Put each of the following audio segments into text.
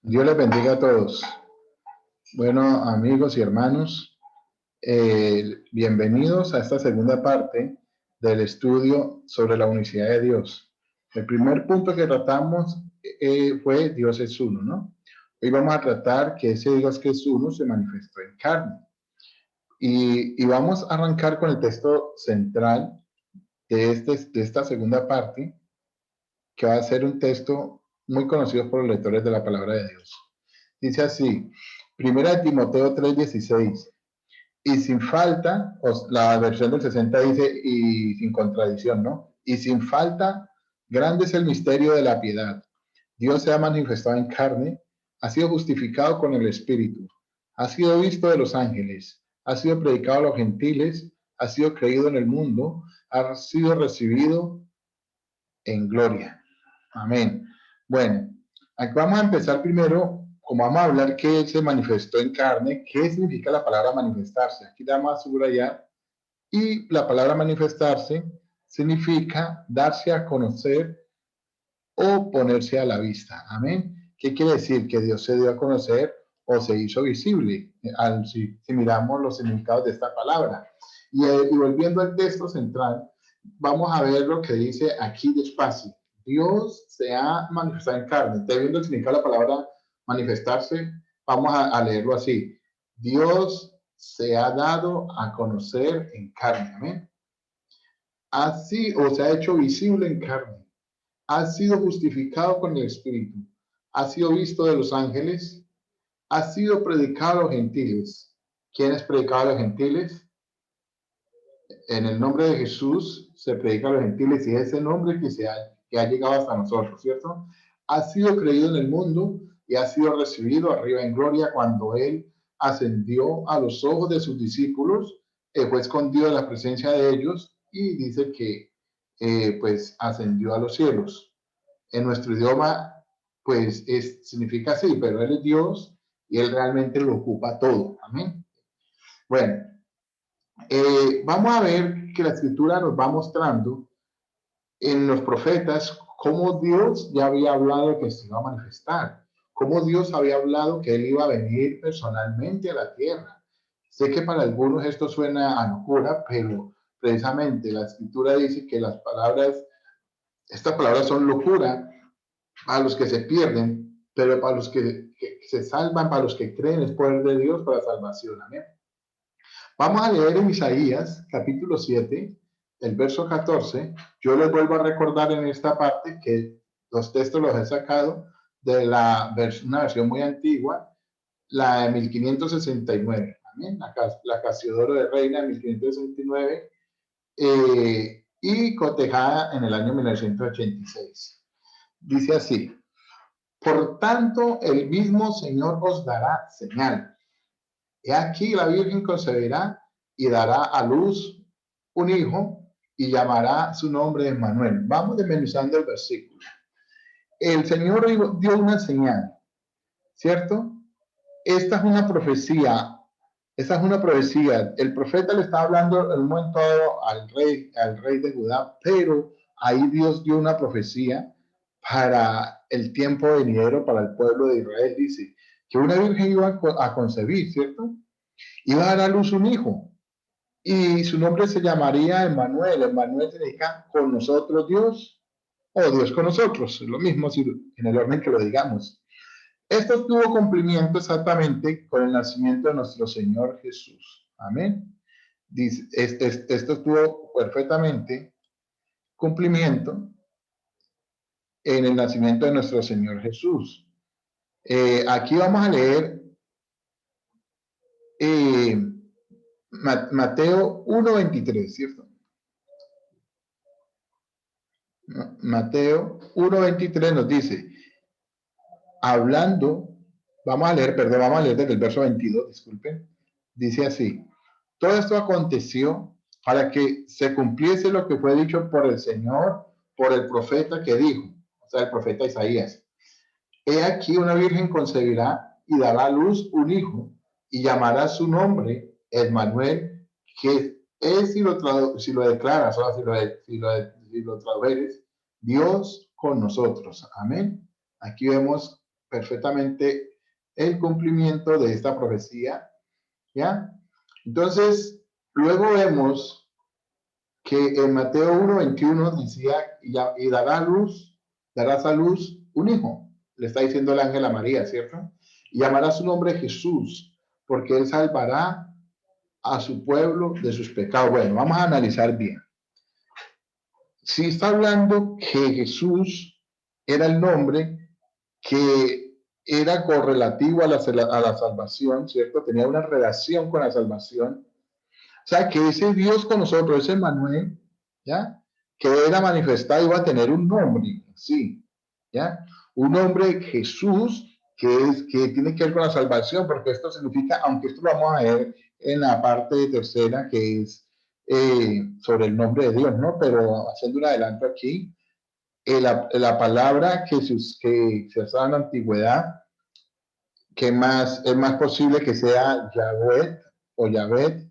Dios les bendiga a todos. Bueno, amigos y hermanos, bienvenidos a esta segunda parte del estudio sobre la unicidad de Dios. El primer punto que tratamos fue Dios es uno, ¿no? Hoy vamos a tratar que ese Dios que es uno se manifestó en carne. Y vamos a arrancar con el texto central de esta segunda parte, que va a ser un texto muy conocido por los lectores de la palabra de Dios. Dice así, Primera de Timoteo 3:16, y sin falta, la versión del 60 dice, y sin contradicción, ¿no? Y sin falta, grande es el misterio de la piedad. Dios se ha manifestado en carne, ha sido justificado con el Espíritu, ha sido visto de los ángeles, ha sido predicado a los gentiles, ha sido creído en el mundo, ha sido recibido en gloria. Amén. Bueno, aquí vamos a empezar primero, como vamos a hablar que Él se manifestó en carne, ¿qué significa la palabra manifestarse? Aquí vamos a subrayar, y la palabra manifestarse significa darse a conocer o ponerse a la vista. Amén. ¿Qué quiere decir? Que Dios se dio a conocer o se hizo visible, si miramos los significados de esta palabra. Y volviendo al texto central, vamos a ver lo que dice aquí despacio. Dios se ha manifestado en carne. ¿Está viendo el significado de la palabra manifestarse? Vamos a leerlo así. Dios se ha dado a conocer en carne. Amén. Así, o se ha hecho visible en carne. Ha sido justificado con el Espíritu. Ha sido visto de los ángeles. Ha sido predicado a los gentiles. ¿Quién es predicado a los gentiles? En el nombre de Jesús se predica a los gentiles y es ese nombre que ha llegado hasta nosotros, ¿cierto? Ha sido creído en el mundo y ha sido recibido arriba en gloria cuando Él ascendió a los ojos de sus discípulos, fue escondido de la presencia de ellos y dice que pues ascendió a los cielos. En nuestro idioma pues significa así, pero Él es Dios y Él realmente lo ocupa todo. Amén. Bueno, vamos a ver que la escritura nos va mostrando en los profetas cómo Dios ya había hablado que se iba a manifestar, cómo Dios había hablado que Él iba a venir personalmente a la tierra. Sé que para algunos esto suena a locura, pero precisamente la escritura dice que estas palabras son locura a los que se pierden, pero para los que se salvan, para los que creen, es poder de Dios para salvación. Amén. Vamos a leer en Isaías, capítulo 7, el verso 14. Yo les vuelvo a recordar en esta parte que los textos los he sacado de una versión muy antigua, la de 1569. ¿También? La Casiodoro de Reina de 1569 y cotejada en el año 1986. Dice así, por tanto, el mismo Señor os dará señal. He aquí la Virgen concebirá y dará a luz un hijo y llamará su nombre Emmanuel. Vamos desmenuzando el versículo. El Señor dio una señal, ¿cierto? Esta es una profecía. Esa es una profecía. El profeta le está hablando en un momento al rey de Judá, pero ahí Dios dio una profecía para el tiempo venidero, para el pueblo de Israel. Dice que una virgen iba a concebir, ¿cierto? Iba a dar a luz un hijo y su nombre se llamaría Emmanuel. Emmanuel significa con nosotros Dios o Dios con nosotros, es lo mismo si, en el orden que lo digamos. Esto tuvo cumplimiento exactamente con el nacimiento de nuestro Señor Jesús. Amén. Dice, esto tuvo perfectamente cumplimiento en el nacimiento de nuestro Señor Jesús. Aquí vamos a leer Mateo 1:23, ¿cierto? Mateo 1:23 nos dice, hablando, vamos a leer desde el verso 22, disculpen, dice así, todo esto aconteció para que se cumpliese lo que fue dicho por el Señor, por el profeta que dijo, o sea, el profeta Isaías, he aquí una virgen concebirá y dará a luz un hijo y llamará su nombre Emmanuel, que es si lo declaras, o sea, si lo tradujeres, Dios con nosotros. Amén. Aquí vemos perfectamente el cumplimiento de esta profecía, ¿ya? Entonces, luego vemos que en Mateo 1:21 decía, y darás a luz un hijo. Le está diciendo el ángel a María, ¿cierto? Y llamará su nombre Jesús, porque él salvará a su pueblo de sus pecados. Bueno, vamos a analizar bien. Si está hablando que Jesús era el nombre que era correlativo a la salvación, ¿cierto? Tenía una relación con la salvación. O sea, que ese Dios con nosotros, ese Manuel, ¿ya? Que era manifestado, iba a tener un nombre, sí, ¿ya? Un nombre Jesús, que tiene que ver con la salvación, porque esto significa, aunque esto lo vamos a ver en la parte tercera, que es sobre el nombre de Dios, ¿no? Pero haciendo un adelanto aquí, la palabra que se usaba en la antigüedad, que más es más posible que sea Yahweh o Yahvé.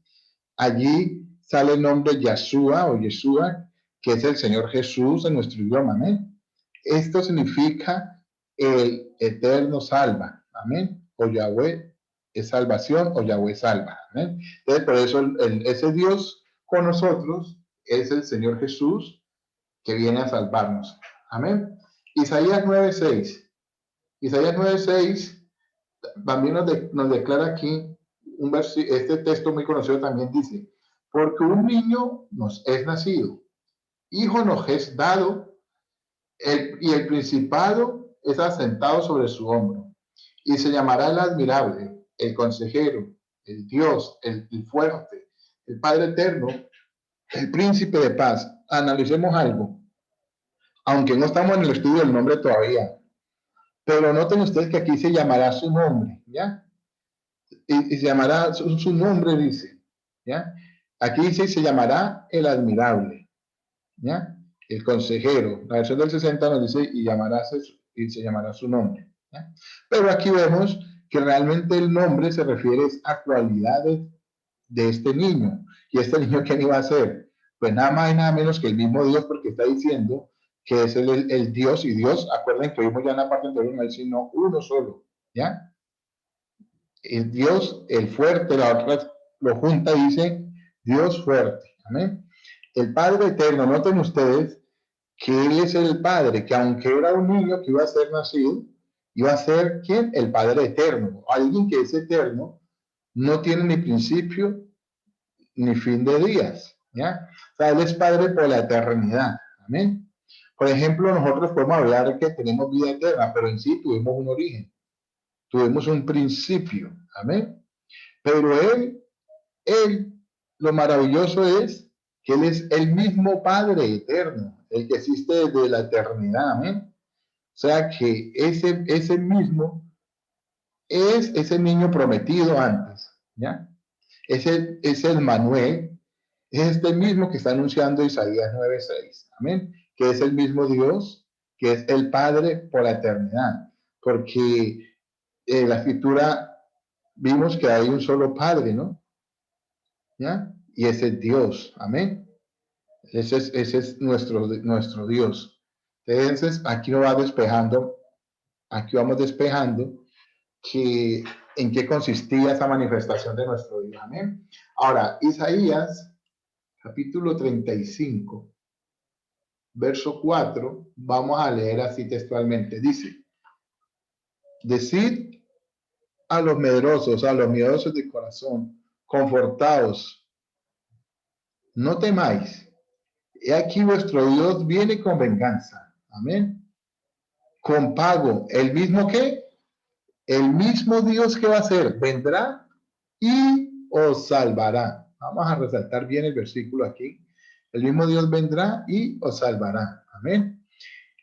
Allí sale el nombre Yahshua o Yeshua, que es el Señor Jesús en nuestro idioma, amén. Esto significa el eterno salva, amén. O Yahweh es salvación o Yahweh salva, amén. Entonces, por eso ese Dios con nosotros es el Señor Jesús que viene a salvarnos, amén. Isaías 9:6. Isaías 9:6 también nos declara aquí este texto muy conocido también dice, porque un niño nos es nacido, hijo nos es dado, y el principado es asentado sobre su hombro, y se llamará el admirable, el consejero, el Dios, el fuerte, el Padre eterno, el príncipe de paz. Analicemos algo, aunque no estamos en el estudio del nombre todavía, pero noten ustedes que aquí se llamará su nombre, ¿ya? Y se llamará, su nombre dice, ¿ya? Aquí dice, se llamará el admirable, ¿ya? El consejero. La versión del 60 nos dice, y se llamará su nombre, ¿ya? Pero aquí vemos que realmente el nombre se refiere a cualidades de este niño. ¿Y este niño quién iba a ser? Pues nada más y nada menos que el mismo Dios, porque está diciendo que es el Dios, y Dios, acuerden que vimos ya en la parte anterior, no hay sino uno solo, ¿ya? El Dios, el fuerte, la otra lo junta y dice Dios fuerte. Amén. El Padre eterno, noten ustedes que Él es el Padre, que aunque era un niño que iba a ser nacido, iba a ser ¿quién? El Padre eterno. Alguien que es eterno no tiene ni principio ni fin de días. ¿Ya? O sea, Él es Padre por la eternidad. Amén. Por ejemplo, nosotros podemos hablar que tenemos vida eterna, pero en sí tuvimos un origen, tuvimos un principio. Amén. Pero él, lo maravilloso es que Él es el mismo Padre eterno, el que existe desde la eternidad, amén. O sea que ese mismo es ese niño prometido antes, ¿ya? Ese es el Manuel, es este mismo que está anunciando Isaías 9:6, amén, que es el mismo Dios, que es el Padre por la eternidad, porque la escritura vimos que hay un solo Padre, ¿no? ¿Ya? Y ese es Dios, amén. Ese es nuestro Dios. Entonces, aquí nos va despejando, aquí vamos despejando que en qué consistía esa manifestación de nuestro Dios, amén. Ahora, Isaías, capítulo 35, verso 4, vamos a leer así textualmente. Dice, decid a los medrosos, a los miedosos de corazón, confortaos, no temáis. He aquí vuestro Dios viene con venganza. Amén. Con pago. ¿El mismo qué? El mismo Dios que va a ser, vendrá y os salvará. Vamos a resaltar bien el versículo aquí. El mismo Dios vendrá y os salvará. Amén.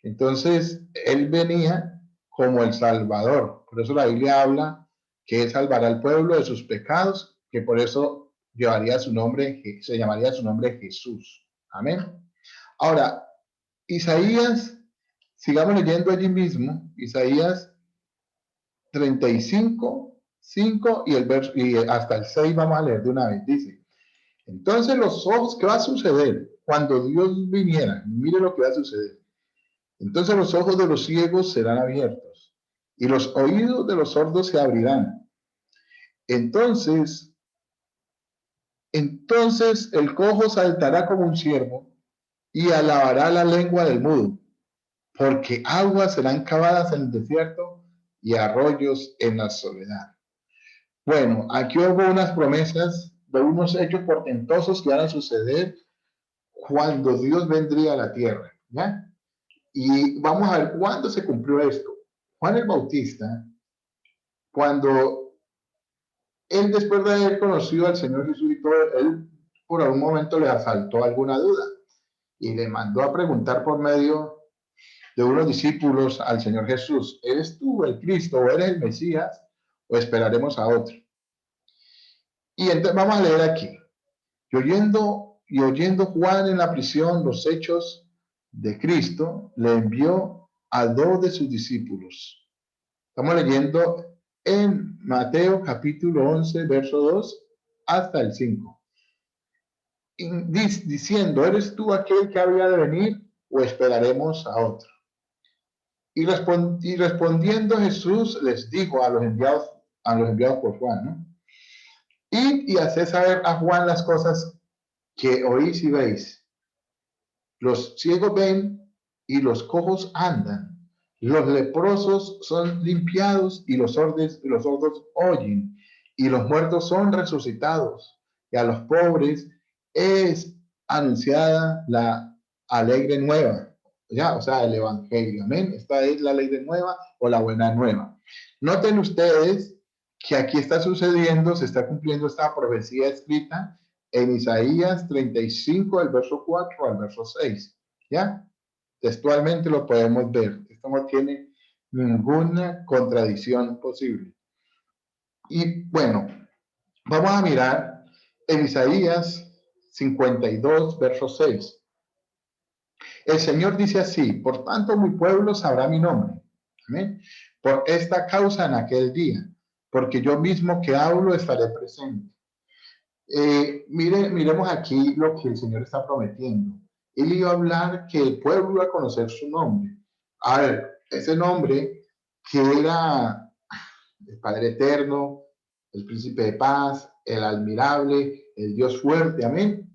Entonces, Él venía como el Salvador. Por eso la Biblia habla que Él salvará al pueblo de sus pecados, que por eso llevaría su nombre, se llamaría su nombre Jesús. Amén. Ahora, Isaías, sigamos leyendo allí mismo, Isaías 35, 5 y, el verso, y hasta el 6 vamos a leer de una vez. Dice, entonces los ojos, ¿qué va a suceder cuando Dios viniera? Mire lo que va a suceder. Entonces los ojos de los ciegos serán abiertos y los oídos de los sordos se abrirán. Entonces el cojo saltará como un ciervo y alabará la lengua del mudo, porque aguas serán cavadas en el desierto y arroyos en la soledad. Bueno, aquí hubo unas promesas de unos hechos portentosos que van a suceder cuando Dios vendría a la tierra, ¿ya? Y vamos a ver cuándo se cumplió esto. Juan el Bautista, cuando él después de haber conocido al Señor Jesús y todo, él por algún momento le asaltó alguna duda y le mandó a preguntar por medio de unos discípulos al Señor Jesús, ¿eres tú el Cristo o eres el Mesías o esperaremos a otro? Y entonces vamos a leer aquí. Y oyendo Juan en la prisión los hechos de Cristo, le envió a 2 de sus discípulos. Estamos leyendo en Mateo capítulo 11, verso 2 hasta el 5. Diciendo, ¿eres tú aquel que había de venir o esperaremos a otro? Y respondiendo Jesús les dijo a los enviados por Juan, ¿no? Y haced saber a Juan las cosas que oís y veis. Los ciegos ven y los cojos andan. Los leprosos son limpiados y los sordos oyen. Y los muertos son resucitados. Y a los pobres es anunciada la alegre nueva. Ya, o sea, el evangelio. Amén. Esta es la alegre nueva o la buena nueva. Noten ustedes que aquí está sucediendo, se está cumpliendo esta profecía escrita en Isaías 35, del verso 4 al verso 6. ¿Ya? Textualmente lo podemos ver. Esto no tiene ninguna contradicción posible. Y bueno, vamos a mirar en Isaías 52, verso 6. El Señor dice así, por tanto mi pueblo sabrá mi nombre. Amén. Por esta causa en aquel día, porque yo mismo que hablo estaré presente. Miremos aquí lo que el Señor está prometiendo. Él iba a hablar que el pueblo iba a conocer su nombre. A ver, ese nombre que era el Padre Eterno, el Príncipe de Paz, el Admirable, el Dios Fuerte, amén.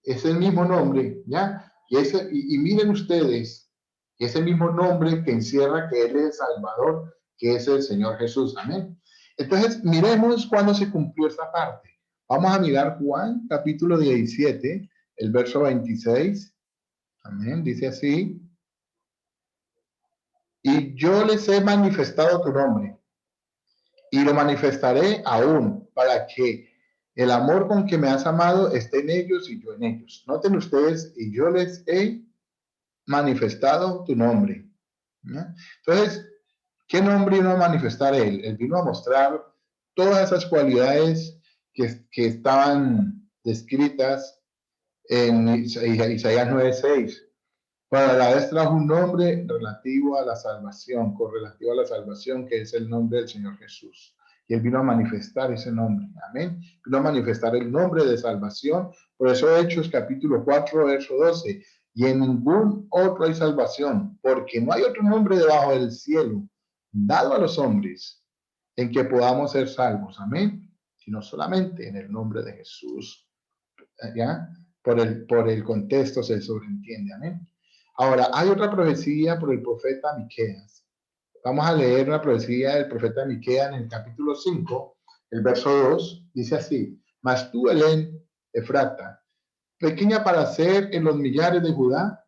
Es el mismo nombre, ¿ya? Y miren ustedes, ese mismo nombre que encierra que Él es Salvador, que es el Señor Jesús, amén. Entonces, miremos cuándo se cumplió esta parte. Vamos a mirar Juan, capítulo 17, el verso 26. Amén. Dice así. Y yo les he manifestado tu nombre, y lo manifestaré aún, para que el amor con que me has amado esté en ellos y yo en ellos. Noten ustedes, y yo les he manifestado tu nombre. ¿Ya? Entonces, ¿qué nombre vino a manifestar él? Él vino a mostrar todas esas cualidades que estaban descritas en Isaías 9:6. Para la vez trajo un nombre relativo a la salvación, correlativo a la salvación, que es el nombre del Señor Jesús. Y Él vino a manifestar ese nombre. Amén. Vino a manifestar el nombre de salvación. Por eso Hechos capítulo 4, verso 12. Y en ningún otro hay salvación, porque no hay otro nombre debajo del cielo dado a los hombres en que podamos ser salvos. Amén. Sino solamente en el nombre de Jesús. ¿Ya? Por el contexto se sobreentiende. Amén. Ahora, hay otra profecía por el profeta Miqueas. Vamos a leer una profecía del profeta Miqueas en el capítulo 5, el verso 2, dice así: Mas tú, Belén, Efrata, pequeña para ser en los millares de Judá,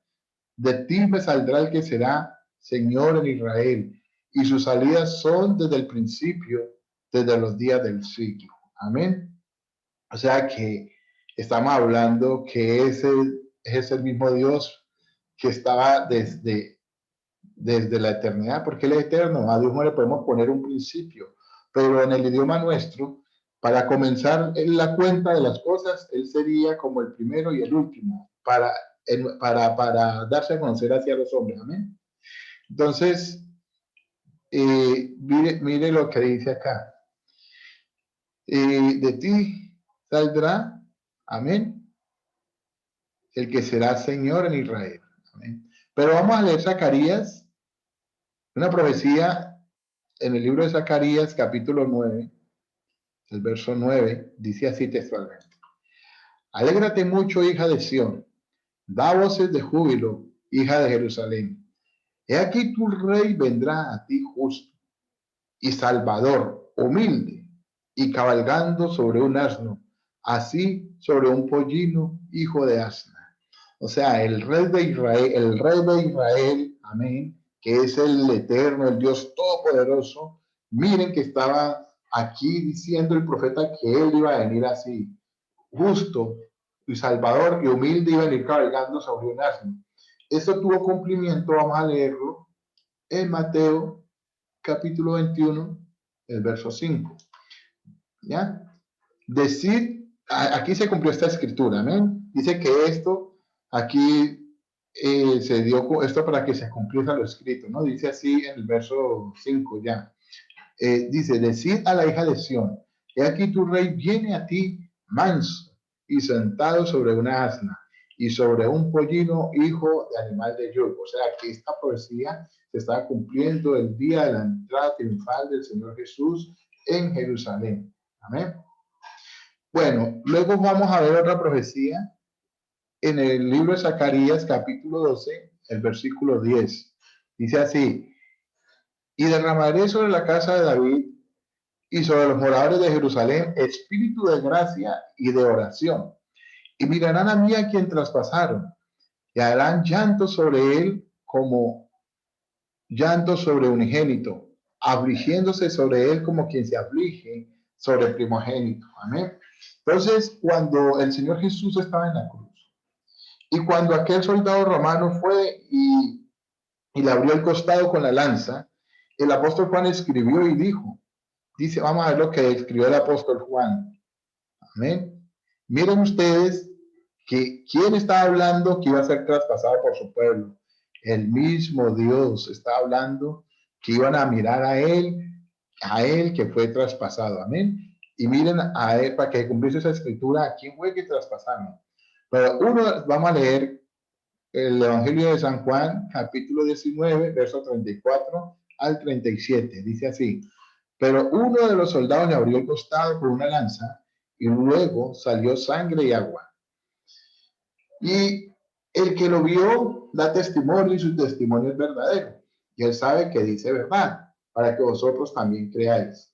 de ti me saldrá el que será Señor en Israel, y sus salidas son desde el principio, desde los días del siglo. Amén. O sea que estamos hablando que ese es el mismo Dios que estaba desde la eternidad, porque Él es eterno. A Dios no le podemos poner un principio, pero en el idioma nuestro, para comenzar en la cuenta de las cosas, Él sería como el primero y el último, para darse a conocer hacia los hombres. Amén. Entonces, mire lo que dice acá. De ti saldrá, amén, el que será Señor en Israel. Amén. Pero vamos a leer Zacarías, una profecía en el libro de Zacarías, capítulo 9, el verso 9, dice así textualmente. Alégrate mucho, hija de Sión, da voces de júbilo, hija de Jerusalén. He aquí tu rey vendrá a ti justo y salvador, humilde, y cabalgando sobre un asno, así sobre un pollino, hijo de asna. O sea, el rey de Israel, amén, que es el eterno, el Dios todopoderoso. Miren que estaba aquí diciendo el profeta que él iba a venir así, justo y salvador y humilde, iba a venir cabalgando sobre un asno. Esto tuvo cumplimiento, vamos a leerlo en Mateo capítulo 21, el verso 5. ¿Ya? Decir, aquí se cumplió esta escritura, amén. Dice que esto, aquí se dio esto para que se cumpliera lo escrito, ¿no? Dice así en el verso 5 ya. Dice, decid a la hija de Sión, he aquí tu rey viene a ti manso y sentado sobre una asna y sobre un pollino, hijo de animal de yugo. O sea, que esta profecía se estaba cumpliendo el día de la entrada triunfal del Señor Jesús en Jerusalén. Amén. Bueno, luego vamos a ver otra profecía en el libro de Zacarías, capítulo 12, el versículo 10. Dice así, y derramaré sobre la casa de David y sobre los moradores de Jerusalén espíritu de gracia y de oración. Y mirarán a mí a quien traspasaron, y harán llanto sobre él como llanto sobre unigénito, afligiéndose sobre él como quien se aflige sobre el primogénito. Amén. Entonces, cuando el Señor Jesús estaba en la cruz, y cuando aquel soldado romano fue y le abrió el costado con la lanza, el apóstol Juan escribió y dijo, dice, vamos a ver lo que escribió el apóstol Juan. Amén. Miren ustedes que quién está hablando que iba a ser traspasado por su pueblo. El mismo Dios está hablando que iban a mirar a él que fue traspasado. Amén. Y miren a él para que cumpliese esa escritura, ¿a quién fue que traspasaron? Pero vamos a leer el Evangelio de San Juan, capítulo 19, verso 34 al 37. Dice así, pero uno de los soldados le abrió el costado con una lanza y luego salió sangre y agua. Y el que lo vio da testimonio y su testimonio es verdadero. Y él sabe que dice verdad, para que vosotros también creáis.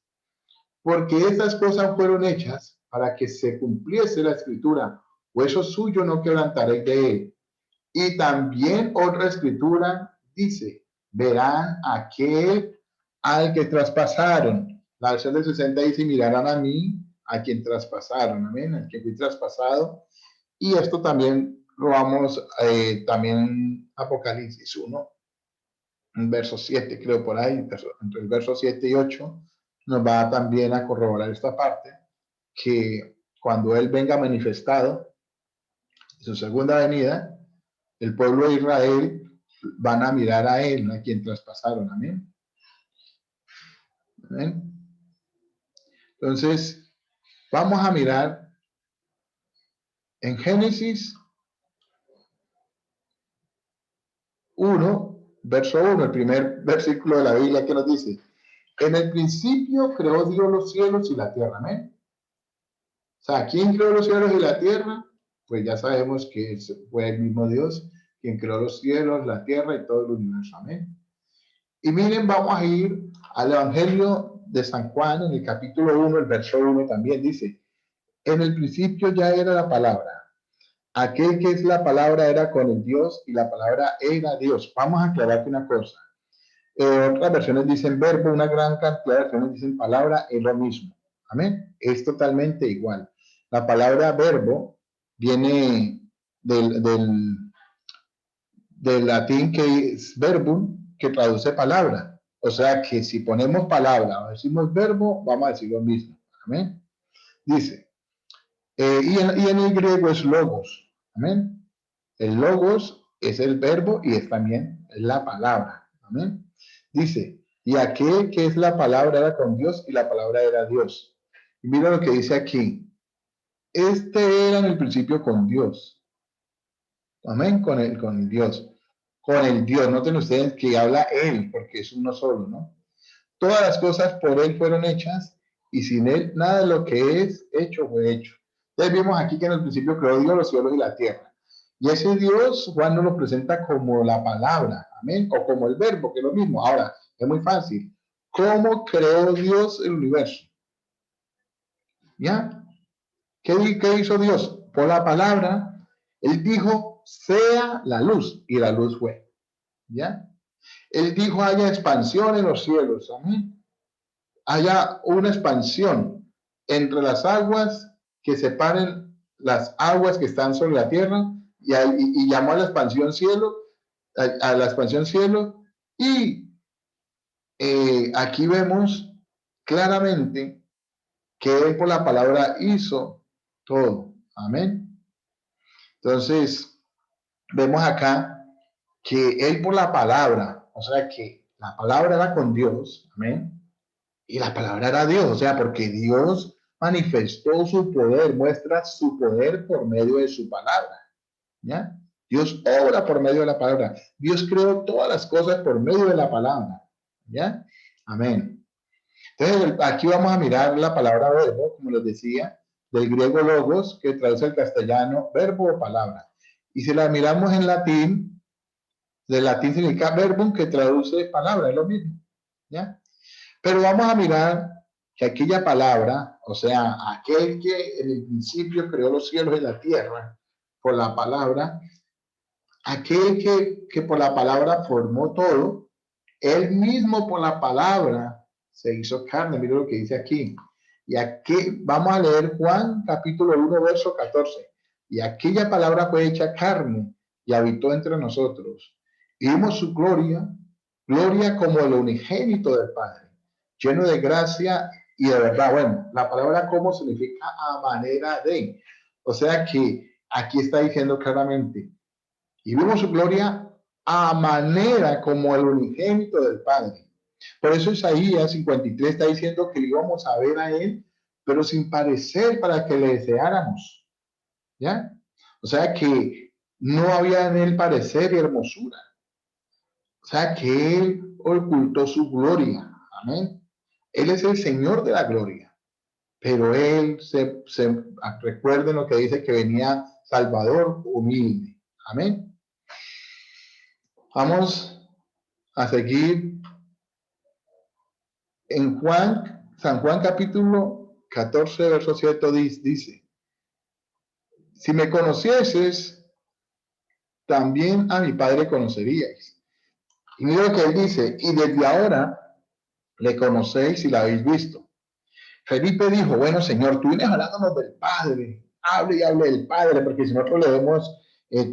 Porque estas cosas fueron hechas para que se cumpliese la escritura, hueso suyo no quebrantaréis de él. Y también otra escritura dice, verán aquel al que traspasaron. La versión de 60 dice, mirarán a mí, a quien traspasaron, amén, al que fui traspasado. Y esto también lo vamos, también Apocalipsis 1, verso 7, creo por ahí, entre el verso 7 y 8, nos va también a corroborar esta parte, que cuando Él venga manifestado, en su segunda venida, el pueblo de Israel van a mirar a Él, a quien traspasaron, amén. ¿Amén? Entonces, vamos a mirar en Génesis 1, verso 1, el primer versículo de la Biblia que nos dice, en el principio creó Dios los cielos y la tierra, amén. O sea, ¿quién creó los cielos y la tierra? Pues ya sabemos que fue el mismo Dios quien creó los cielos, la tierra y todo el universo, amén. Y miren, vamos a ir al Evangelio de San Juan, en el capítulo 1, el verso 1 también dice, en el principio ya era la palabra. Aquel que es la palabra era con el Dios y la palabra era Dios. Vamos a aclararte una cosa. Otras versiones dicen verbo, una gran cantidad de versiones dicen palabra, es lo mismo. Amén. Es totalmente igual. La palabra verbo viene del latín que es verbum, que traduce palabra. O sea que si ponemos palabra o decimos verbo, vamos a decir lo mismo. Amén. Dice, y en el griego es logos. Amén. El logos es el verbo y es también la palabra. Amén. Dice, y aquel que es la palabra era con Dios y la palabra era Dios. Y mira lo que dice aquí. Este era en el principio con Dios. Amén, con el Dios. Con el Dios. Noten ustedes que habla Él, porque es uno solo, ¿no? todas las cosas por él fueron hechas, y sin él nada de lo que es hecho fue hecho. Entonces vimos aquí que en el principio creó Dios los cielos y la tierra. Y ese Dios, Juan nos lo presenta como la palabra, amén, o como el verbo, que es lo mismo. Ahora, es muy fácil. ¿Cómo creó Dios el universo? ¿Ya? ¿Qué hizo Dios? Por la palabra, él dijo, sea la luz, y la luz fue. ¿Ya? Él dijo, haya expansión en los cielos, amén. Haya una expansión entre las aguas, que separen las aguas que están sobre la tierra, y llamó a la expansión cielo, a la expansión cielo, y aquí vemos claramente que él por la palabra hizo todo, amén. Entonces, vemos acá que él por la palabra, o sea que la palabra era con Dios, amén, y la palabra era Dios, o sea, porque Dios manifestó su poder, muestra su poder por medio de su palabra, ¿ya? Dios obra por medio de la palabra. Dios creó todas las cosas por medio de la palabra, ¿ya? Amén. Entonces, aquí vamos a mirar la palabra verbo, como les decía, del griego logos, que traduce al castellano verbo o palabra. Y si la miramos en latín, del latín significa verbum, que traduce palabra, es lo mismo, ¿ya? Pero vamos a mirar que aquella palabra, o sea, aquel que en el principio creó los cielos y la tierra, por la palabra, aquel que por la palabra formó todo, él mismo por la palabra se hizo carne. Mira lo que dice aquí. Y aquí vamos a leer Juan capítulo 1, verso 14. Y aquella palabra fue hecha carne y habitó entre nosotros. Y vimos su gloria, gloria como el unigénito del Padre, lleno de gracia y de verdad. Bueno, la palabra como significa a manera de. O sea que aquí está diciendo claramente, y vimos su gloria a manera como el unigénito del Padre. Por eso Isaías 53 está diciendo que le íbamos a ver a él, pero sin parecer, para que le deseáramos. ¿Ya? O sea que no había en él parecer y hermosura. O sea que él ocultó su gloria. Amén. Él es el Señor de la gloria. Pero él recuerden lo que dice, que venía Salvador humilde. Amén. Vamos a seguir en San Juan capítulo 14, verso 7 dice, si me conocieses, también a mi Padre conoceríais. Y mira lo que él dice, y desde ahora le conocéis y la habéis visto. Felipe dijo, bueno, Señor, tú vienes hablándonos del Padre, hable y hable del Padre, porque si nosotros leemos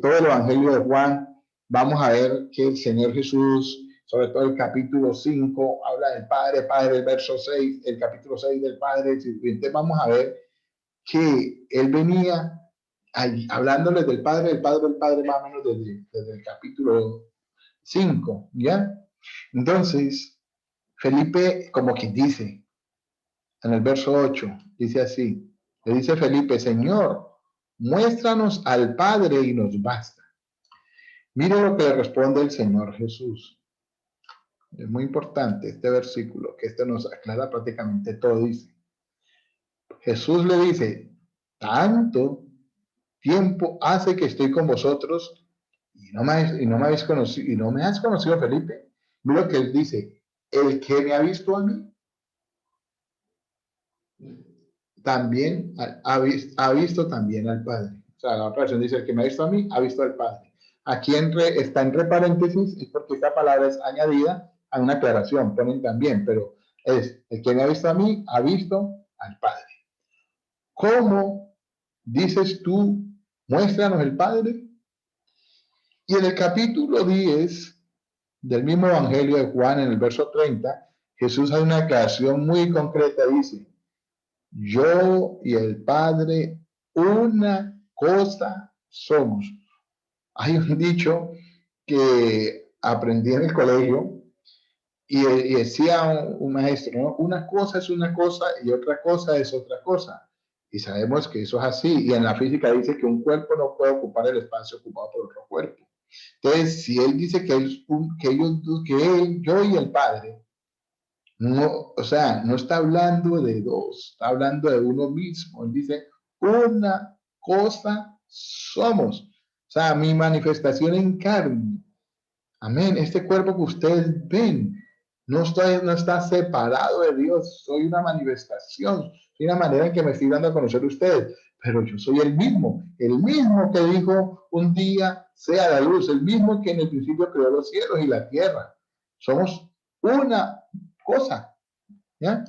todo el Evangelio de Juan, vamos a ver que el Señor Jesús, sobre todo el capítulo 5, habla del Padre, el verso 6, el capítulo 6 del Padre. Entonces vamos a ver que él venía hablándoles del Padre, más o menos desde el capítulo 5, ¿ya? Entonces, Felipe, como quien dice, en el verso 8, dice así, le dice Felipe, Señor, muéstranos al Padre y nos basta. Mire lo que le responde el Señor Jesús. Es muy importante este versículo, que esto nos aclara prácticamente todo. Dice, Jesús le dice, tanto tiempo hace que estoy con vosotros y no me habéis conocido, y no me has conocido, Felipe. Mira lo que él dice, el que me ha visto a mí, también ha visto también al Padre. O sea, la otra versión dice, el que me ha visto a mí, ha visto al Padre. Aquí está entre paréntesis, es porque esta palabra es añadida a una aclaración, ponen también, pero es, el que me ha visto a mí, ha visto al Padre. ¿Cómo dices tú, muéstranos el Padre? Y en el capítulo 10 del mismo Evangelio de Juan, en el verso 30, Jesús hace una aclaración muy concreta, dice, yo y el Padre, una cosa somos. Hay un dicho que aprendí en el colegio y decía un maestro, ¿no? Una cosa es una cosa y otra cosa es otra cosa. Y sabemos que eso es así. Y en la física dice que un cuerpo no puede ocupar el espacio ocupado por otro cuerpo. Entonces, si él dice que él, yo y el Padre, No, o sea, no está hablando de dos, está hablando de uno mismo. Él dice, una cosa somos. O sea, mi manifestación en carne. Amén. Este cuerpo que ustedes ven no está separado de Dios. Soy una manifestación. Soy una manera en que me estoy dando a conocer a ustedes. Pero yo soy el mismo que dijo un día sea la luz, el mismo que en el principio creó los cielos y la tierra. Somos una cosa. ¿Ya?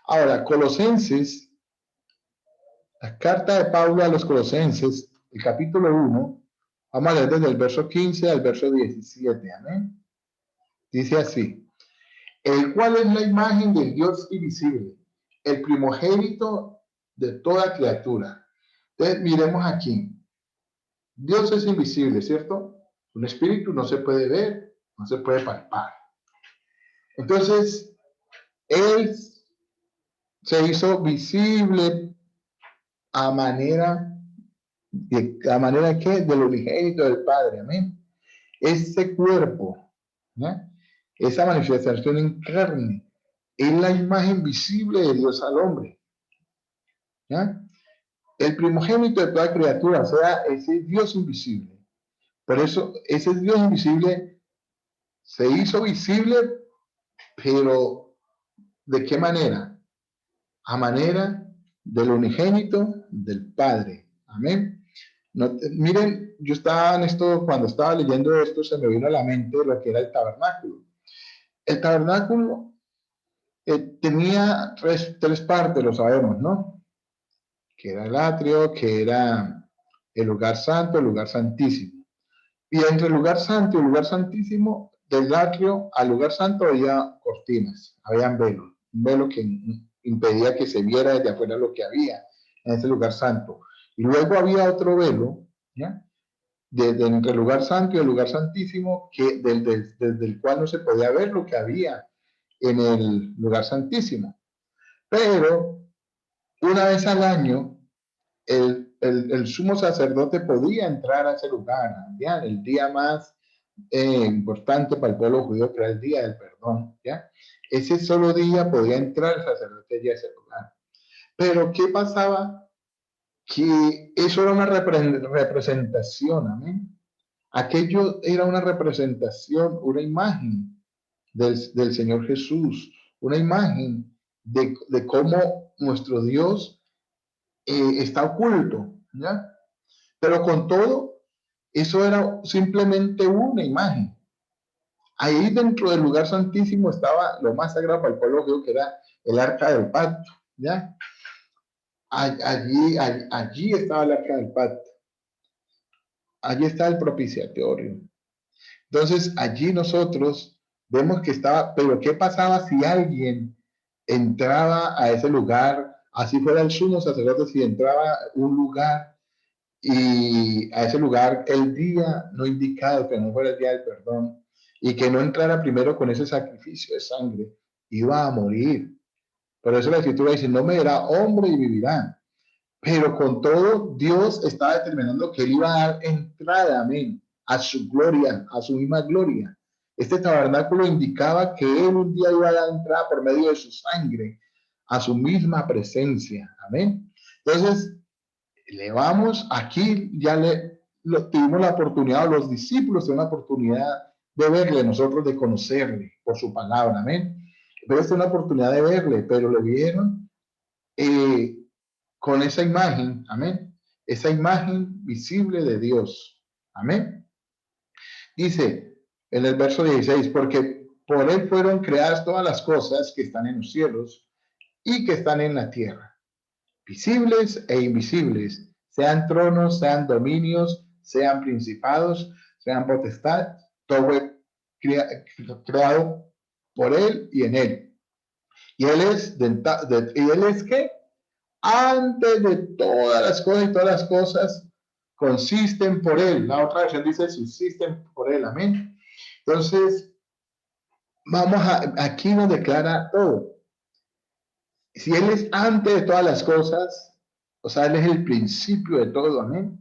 Ahora, Colosenses, la carta de Pablo a los Colosenses, el capítulo 1, vamos a leer desde el verso 15 al verso 17. Amén. Dice así, el cual es la imagen del Dios invisible, el primogénito de toda criatura. Entonces, miremos aquí. Dios es invisible, ¿cierto? Un espíritu no se puede ver, no se puede palpar. Entonces, Él se hizo visible a manera que del unigénito del Padre, amén. Ese cuerpo, ¿ya? Esa manifestación en carne, es la imagen visible de Dios al hombre, ¿ya? El primogénito de toda criatura, o sea, ese Dios invisible. Por eso, ese Dios invisible se hizo visible, pero ¿de qué manera? A manera del unigénito del Padre, amén. No, miren, yo estaba en esto, cuando estaba leyendo esto, se me vino a la mente lo que era el tabernáculo. El tabernáculo tenía tres partes, lo sabemos, ¿no? Que era el atrio, que era el lugar santo, el lugar santísimo. Y entre el lugar santo y el lugar santísimo, del atrio al lugar santo había cortinas, habían velos, un velo que impedía que se viera desde afuera lo que había en ese lugar santo. Y luego había otro velo, ¿ya? Desde entre el lugar santo y el lugar santísimo, que desde el cual no se podía ver lo que había en el lugar santísimo. Pero una vez al año, el sumo sacerdote podía entrar a ese lugar, ¿ya? El día más importante para el pueblo judío, que era el día del perdón, ¿ya? Ese solo día podía entrar el sacerdote a ese lugar. Pero ¿qué pasaba? Que eso era una representación, amén. Aquello era una representación, una imagen del Señor Jesús, una imagen de cómo nuestro Dios está oculto, ¿ya? Pero con todo, eso era simplemente una imagen. Ahí dentro del lugar santísimo estaba lo más sagrado para el pueblo judío, que era el arca del pacto, ¿ya? Allí estaba el arca del pacto, allí está el propiciatorio. Entonces, allí nosotros vemos que estaba, pero ¿qué pasaba si alguien entraba a ese lugar, así fuera el sumo sacerdote, si entraba a un lugar y a ese lugar el día no indicado, que no fuera el día del perdón, y que no entrara primero con ese sacrificio de sangre, iba a morir? Por eso la escritura dice, no me verá hombre y vivirá. Pero con todo, Dios estaba determinando que él iba a dar entrada, amén, a su gloria, a su misma gloria. Este tabernáculo indicaba que él un día iba a dar entrada por medio de su sangre a su misma presencia, amén. Entonces, le vamos, aquí ya tuvimos la oportunidad, los discípulos tuvieron la oportunidad de verle, nosotros de conocerle por su palabra, amén. Pero esta es una oportunidad de verle, pero le vieron eh, con esa imagen, amén, esa imagen visible de Dios, amén. Dice en el verso 16, porque por él fueron creadas todas las cosas que están en los cielos y que están en la tierra, visibles e invisibles, sean tronos, sean dominios, sean principados, sean potestad, todo fue creado por él y en él. Y él es, ¿y él es qué? Antes de todas las cosas, y todas las cosas consisten por él. La otra versión dice subsisten por él, amén. Entonces, aquí nos declara todo. Si él es antes de todas las cosas, o sea, él es el principio de todo, amén.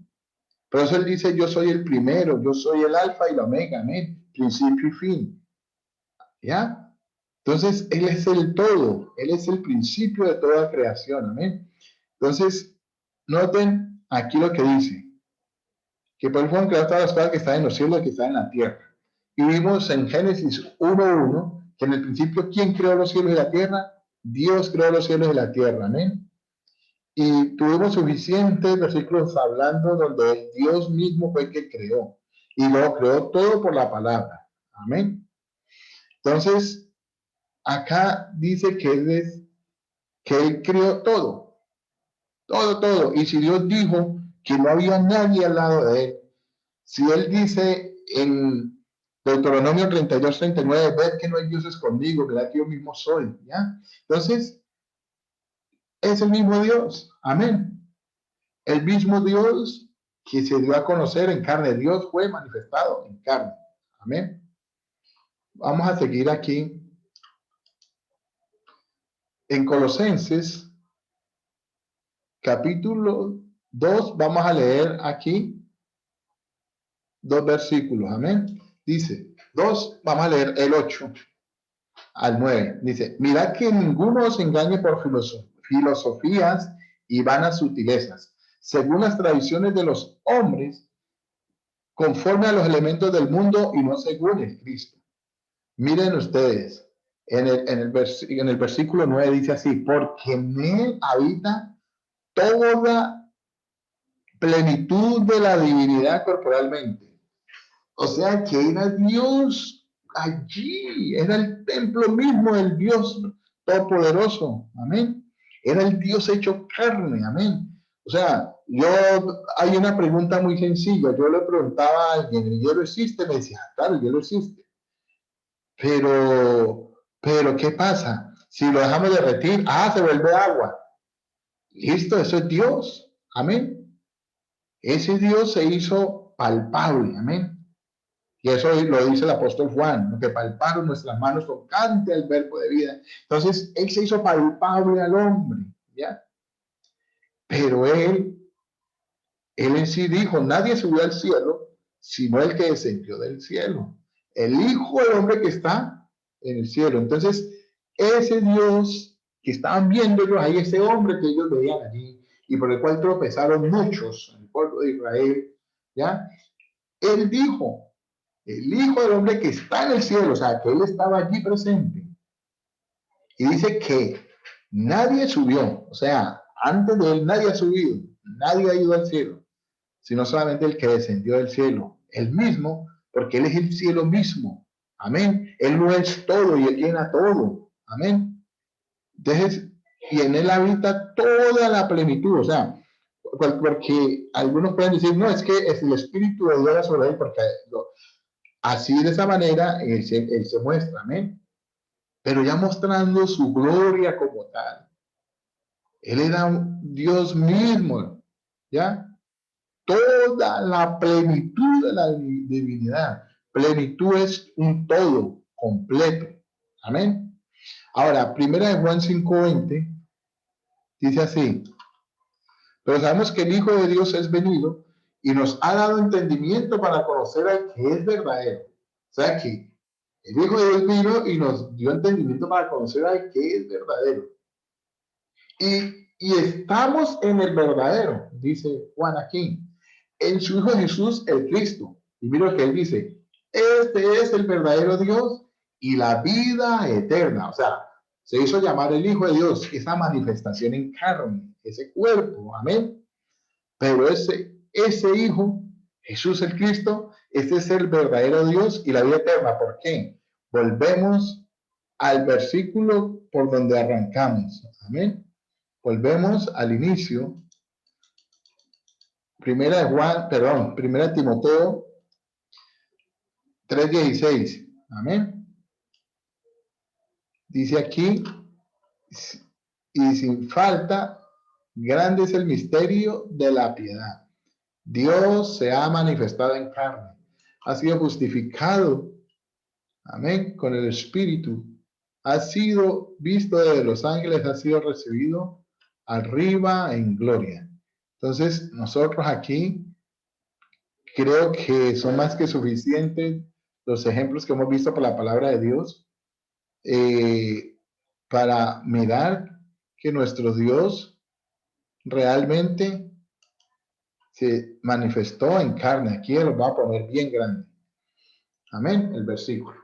Por eso él dice, yo soy el primero, yo soy el alfa y la omega, amén. Principio y fin, ¿ya? Entonces, Él es el todo, Él es el principio de toda creación, amén. Entonces, noten aquí lo que dice, que por él fueron creadas todas las cosas que están en los cielos y que están en la tierra. Y vimos en Génesis 1:1 que en el principio, ¿quién creó los cielos y la tierra? Dios creó los cielos y la tierra, amén. Y tuvimos suficientes versículos hablando donde Dios mismo fue el que creó. Y lo creó todo por la palabra, amén. Entonces, acá dice que Él creó todo, todo, todo. Y si Dios dijo que no había nadie al lado de Él, si Él dice en Deuteronomio 32:39, ved que no hay dioses conmigo, verdad que yo mismo soy, ¿ya? Entonces, es el mismo Dios, amén. El mismo Dios que se dio a conocer en carne, Dios fue manifestado en carne, amén. Vamos a seguir aquí en Colosenses, capítulo 2, vamos a leer aquí 2 versículos, amén. Dice, 2, vamos a leer el 8 al 9. Dice, mirad que ninguno os engañe por filosofías y vanas sutilezas, según las tradiciones de los hombres, conforme a los elementos del mundo y no según el Cristo. Miren ustedes, en el versículo 9 dice así, porque en él habita toda plenitud de la divinidad corporalmente. O sea que era Dios allí, era el templo mismo del Dios todopoderoso, amén. Era el Dios hecho carne, amén. O sea, hay una pregunta muy sencilla, yo le preguntaba a alguien, ¿el hielo existe? Me decía, claro, el hielo existe. Pero, ¿qué pasa? Si lo dejamos derretir, se vuelve agua. Listo, eso es Dios, amén. Ese Dios se hizo palpable, amén. Y eso lo dice el apóstol Juan, lo que palparon nuestras manos tocante al verbo de vida. Entonces, Él se hizo palpable al hombre, ¿ya? Pero Él en sí dijo, nadie subió al cielo, sino el que descendió del cielo. El Hijo del Hombre que está en el cielo. Entonces, ese Dios que estaban viendo ellos ahí, ese hombre que ellos veían allí, y por el cual tropezaron muchos en el pueblo de Israel, ¿ya? Él dijo, el Hijo del Hombre que está en el cielo, o sea, que Él estaba allí presente. Y dice que nadie subió, o sea, antes de Él nadie ha subido, nadie ha ido al cielo, sino solamente el que descendió del cielo, Él mismo, porque Él es el cielo mismo. Amén. Él no es todo y Él llena todo. Amén. Entonces, y en Él habita toda la plenitud, o sea, porque algunos pueden decir, no, es que es el Espíritu de Dios sobre Él, porque así de esa manera él se muestra, amén. Pero ya mostrando su gloria como tal. Él era un Dios mismo, ¿ya? Toda la plenitud de la divinidad. Plenitud es un todo completo. Amén. Ahora, primera de Juan 5:20 dice así, pero sabemos que el Hijo de Dios es venido y nos ha dado entendimiento para conocer al que es verdadero. O sea que el Hijo de Dios vino y nos dio entendimiento para conocer al que es verdadero. Y estamos en el verdadero, dice Juan aquí, en su Hijo Jesús el Cristo. Y mira lo que él dice, este es el verdadero Dios y la vida eterna. O sea, se hizo llamar el Hijo de Dios, esa manifestación en carne, ese cuerpo, amén. Pero ese Hijo, Jesús el Cristo, este es el verdadero Dios y la vida eterna. ¿Por qué? Volvemos al versículo por donde arrancamos. Amén. Volvemos al inicio. Primera de Timoteo 3:16. Amén. Dice aquí, y sin falta, grande es el misterio de la piedad. Dios se ha manifestado en carne, ha sido justificado, amén, con el Espíritu, ha sido visto desde los ángeles, ha sido recibido arriba en gloria. Entonces, nosotros aquí creo que son más que suficientes los ejemplos que hemos visto por la palabra de Dios para mirar que nuestro Dios realmente se manifestó en carne. Aquí lo va a poner bien grande. Amén, el versículo.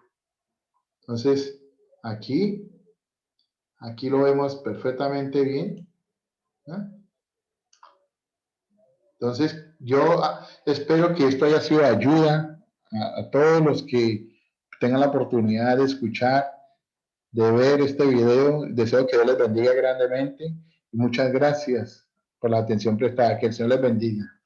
Entonces, aquí lo vemos perfectamente bien. ¿No? Entonces, yo espero que esto haya sido de ayuda a todos los que tengan la oportunidad de escuchar, de ver este video. Deseo que Dios les bendiga grandemente y muchas gracias por la atención prestada. Que el Señor les bendiga.